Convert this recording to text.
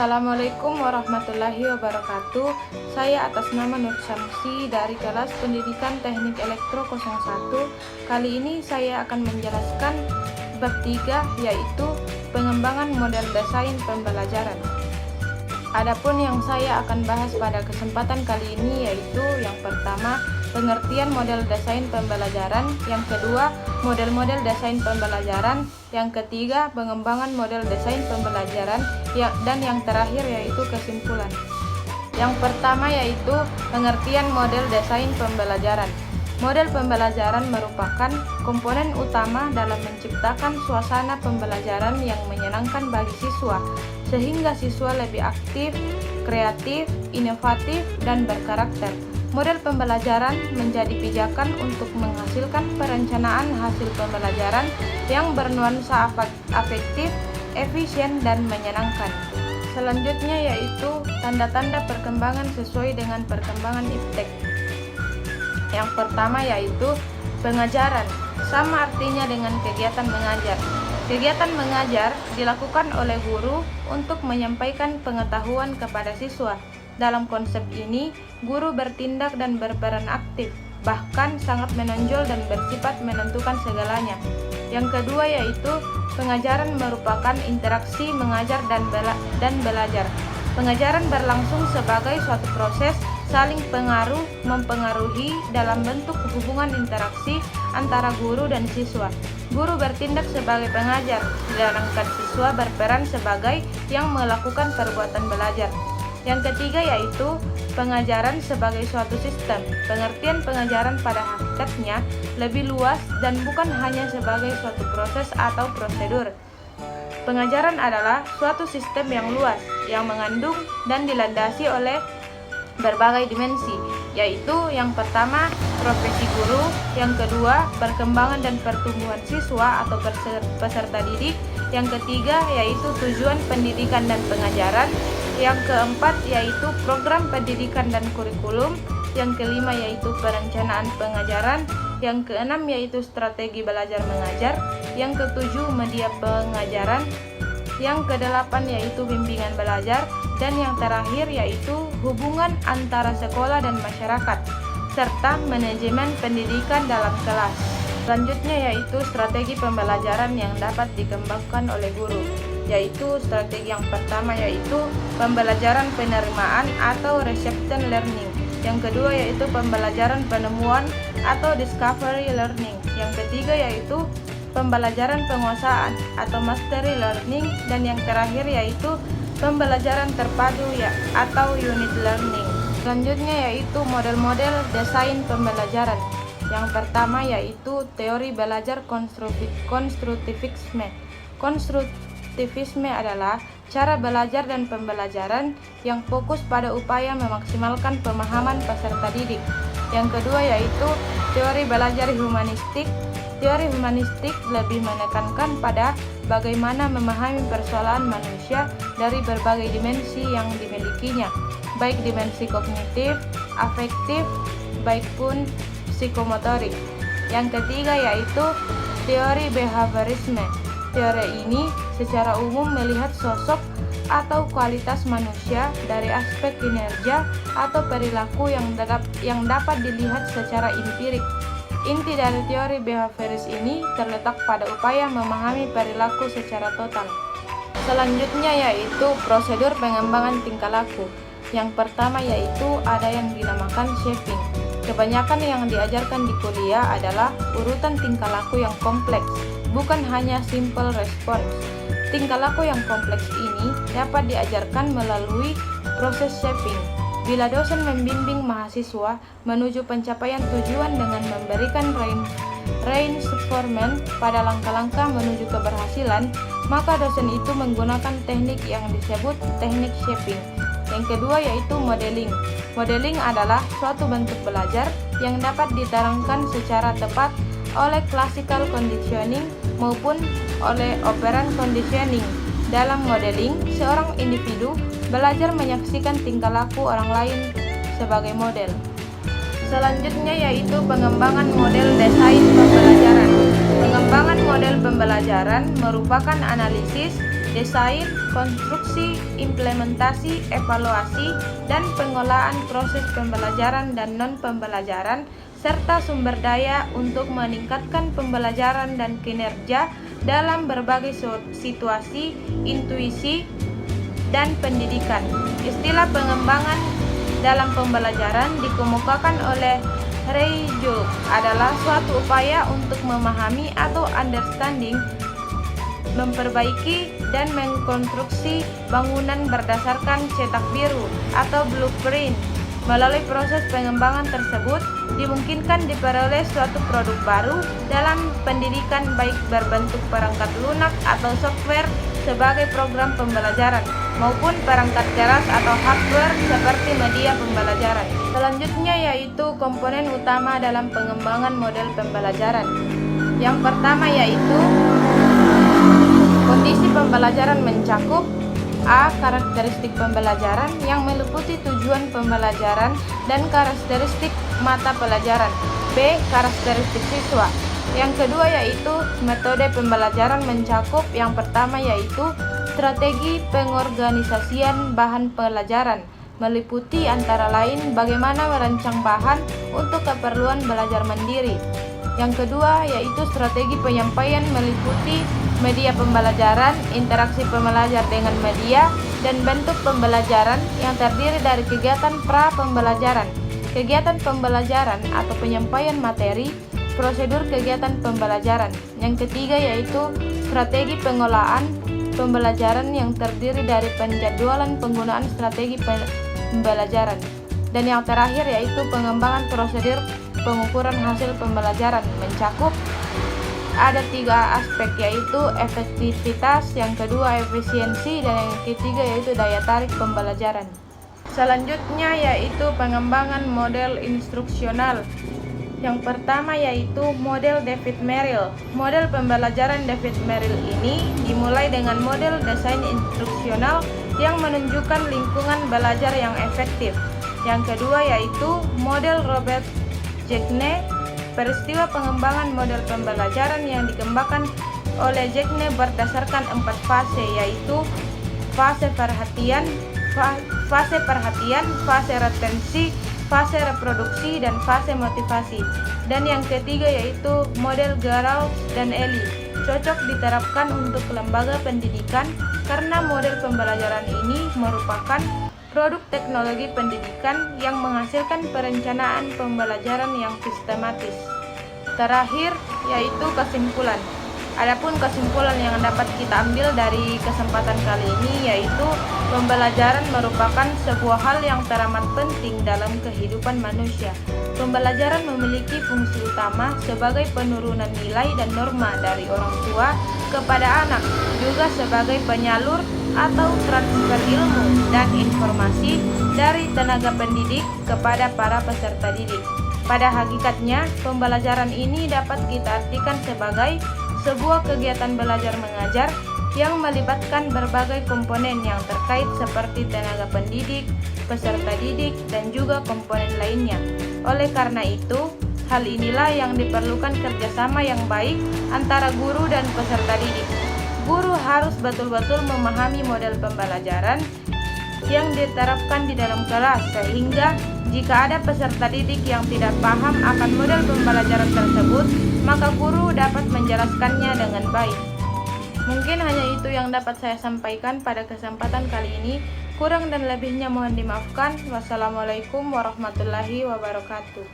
Assalamualaikum warahmatullahi wabarakatuh. Saya atas nama Nur Syamsi dari kelas Pendidikan Teknik Elektro 01. Kali ini saya akan menjelaskan bab 3, yaitu pengembangan model desain pembelajaran. Adapun yang saya akan bahas pada kesempatan kali ini yaitu yang pertama, pengertian model desain pembelajaran, yang kedua, model-model desain pembelajaran, yang ketiga, pengembangan model desain pembelajaran, dan yang terakhir yaitu kesimpulan. Yang pertama yaitu pengertian model desain pembelajaran. Model pembelajaran merupakan komponen utama dalam menciptakan suasana pembelajaran yang menyenangkan bagi siswa, sehingga siswa lebih aktif, kreatif, inovatif, dan berkarakter. Model pembelajaran menjadi pijakan untuk menghasilkan perencanaan hasil pembelajaran yang bernuansa afektif, efisien, dan menyenangkan. Selanjutnya yaitu tanda-tanda perkembangan sesuai dengan perkembangan iptek. Yang pertama yaitu pengajaran, sama artinya dengan kegiatan mengajar. Kegiatan mengajar dilakukan oleh guru untuk menyampaikan pengetahuan kepada siswa. Dalam konsep ini, guru bertindak dan berperan aktif, bahkan sangat menonjol dan bersifat menentukan segalanya. Yang kedua yaitu pengajaran merupakan interaksi mengajar dan belajar. Pengajaran berlangsung sebagai suatu proses saling mempengaruhi dalam bentuk hubungan interaksi antara guru dan siswa. Guru bertindak sebagai pengajar, sedangkan siswa berperan sebagai yang melakukan perbuatan belajar. Yang ketiga yaitu pengajaran sebagai suatu sistem. Pengertian pengajaran pada hakikatnya lebih luas dan bukan hanya sebagai suatu proses atau prosedur. Pengajaran adalah suatu sistem yang luas, yang mengandung dan dilandasi oleh berbagai dimensi, yaitu yang pertama profesi guru, yang kedua perkembangan dan pertumbuhan siswa atau peserta didik, yang ketiga yaitu tujuan pendidikan dan pengajaran, yang keempat yaitu program pendidikan dan kurikulum, yang kelima yaitu perencanaan pengajaran, yang keenam yaitu strategi belajar mengajar, yang ketujuh media pengajaran, yang kedelapan yaitu bimbingan belajar, dan yang terakhir yaitu hubungan antara sekolah dan masyarakat, serta manajemen pendidikan dalam kelas. Selanjutnya yaitu strategi pembelajaran yang dapat dikembangkan oleh guru, yaitu strategi yang pertama yaitu pembelajaran penerimaan atau reception learning, yang kedua yaitu pembelajaran penemuan atau discovery learning, yang ketiga yaitu pembelajaran penguasaan atau mastery learning, dan yang terakhir yaitu pembelajaran terpadu atau unit learning. Selanjutnya yaitu model-model desain pembelajaran. Yang pertama yaitu teori belajar konstruktivisme. Konstruktivisme adalah cara belajar dan pembelajaran yang fokus pada upaya memaksimalkan pemahaman peserta didik. Yang kedua yaitu teori belajar humanistik. Teori humanistik lebih menekankan pada bagaimana memahami persoalan manusia dari berbagai dimensi yang dimilikinya, baik dimensi kognitif, afektif, baik pun psikomotorik. Yang ketiga yaitu teori behaviorisme. Teori ini secara umum melihat sosok atau kualitas manusia dari aspek kinerja atau perilaku yang dapat dilihat secara empirik. Inti dari teori behavioris ini terletak pada upaya memahami perilaku secara total. Selanjutnya yaitu prosedur pengembangan tingkah laku. Yang pertama yaitu ada yang dinamakan shaping. Kebanyakan yang diajarkan di kuliah adalah urutan tingkah laku yang kompleks, bukan hanya simple response. Tingkah laku yang kompleks ini dapat diajarkan melalui proses shaping. Bila dosen membimbing mahasiswa menuju pencapaian tujuan dengan memberikan reinforcement pada langkah-langkah menuju keberhasilan, maka dosen itu menggunakan teknik yang disebut teknik shaping. Yang kedua yaitu modeling. Modeling adalah suatu bentuk belajar yang dapat diterangkan secara tepat oleh classical conditioning maupun oleh operant conditioning. Dalam modeling, seorang individu belajar menyaksikan tingkah laku orang lain sebagai model. Selanjutnya yaitu pengembangan model desain pembelajaran. Pengembangan model pembelajaran merupakan analisis, desain, konstruksi, implementasi, evaluasi, dan pengolahan proses pembelajaran dan non-pembelajaran, serta sumber daya untuk meningkatkan pembelajaran dan kinerja dalam berbagai situasi, intuisi, dan pendidikan. Istilah pengembangan dalam pembelajaran dikemukakan oleh Ray Julk adalah suatu upaya untuk memahami atau understanding, memperbaiki, dan mengkonstruksi bangunan berdasarkan cetak biru atau blueprint. Melalui proses pengembangan tersebut, dimungkinkan diperoleh suatu produk baru dalam pendidikan, baik berbentuk perangkat lunak atau software sebagai program pembelajaran, maupun perangkat keras atau hardware seperti media pembelajaran. Selanjutnya yaitu komponen utama dalam pengembangan model pembelajaran. Yang pertama yaitu kondisi pembelajaran mencakup A. Karakteristik pembelajaran yang meliputi tujuan pembelajaran dan karakteristik mata pelajaran. B. Karakteristik siswa. Yang kedua yaitu metode pembelajaran mencakup yang pertama yaitu strategi pengorganisasian bahan pelajaran, meliputi antara lain bagaimana merancang bahan untuk keperluan belajar mandiri. Yang kedua yaitu strategi penyampaian, meliputi media pembelajaran, interaksi pembelajar dengan media, dan bentuk pembelajaran yang terdiri dari kegiatan pra-pembelajaran, kegiatan pembelajaran atau penyampaian materi, prosedur kegiatan pembelajaran. Yang ketiga yaitu strategi pengolahan pembelajaran yang terdiri dari penjadwalan penggunaan strategi pembelajaran. Dan yang terakhir yaitu pengembangan prosedur pengukuran hasil pembelajaran, mencakup ada 3 aspek yaitu efektivitas, yang kedua efisiensi, dan yang ketiga yaitu daya tarik pembelajaran. Selanjutnya yaitu pengembangan model instruksional. Yang pertama yaitu model David Merrill. Model pembelajaran David Merrill ini dimulai dengan model desain instruksional yang menunjukkan lingkungan belajar yang efektif. Yang kedua yaitu model Robert Jackne. Peristiwa pengembangan model pembelajaran yang dikembangkan oleh Jackne berdasarkan 4 fase yaitu fase perhatian, fase retensi, fase reproduksi, dan fase motivasi. Dan yang ketiga yaitu model Garralds dan Ellie. Cocok diterapkan untuk lembaga pendidikan karena model pembelajaran ini merupakan produk teknologi pendidikan yang menghasilkan perencanaan pembelajaran yang sistematis. Terakhir yaitu kesimpulan. Adapun kesimpulan yang dapat kita ambil dari kesempatan kali ini yaitu pembelajaran merupakan sebuah hal yang teramat penting dalam kehidupan manusia. Pembelajaran memiliki fungsi utama sebagai penurunan nilai dan norma dari orang tua kepada anak, juga sebagai penyalur atau transfer ilmu dan informasi dari tenaga pendidik kepada para peserta didik. Pada hakikatnya, pembelajaran ini dapat kita artikan sebagai sebuah kegiatan belajar mengajar yang melibatkan berbagai komponen yang terkait seperti tenaga pendidik, peserta didik, dan juga komponen lainnya. Oleh karena itu, hal inilah yang diperlukan kerjasama yang baik antara guru dan peserta didik. Guru harus betul-betul memahami model pembelajaran yang diterapkan di dalam kelas, sehingga jika ada peserta didik yang tidak paham akan model pembelajaran tersebut, maka guru dapat menjelaskannya dengan baik. Mungkin hanya itu yang dapat saya sampaikan pada kesempatan kali ini. Kurang dan lebihnya mohon dimaafkan. Wassalamualaikum warahmatullahi wabarakatuh.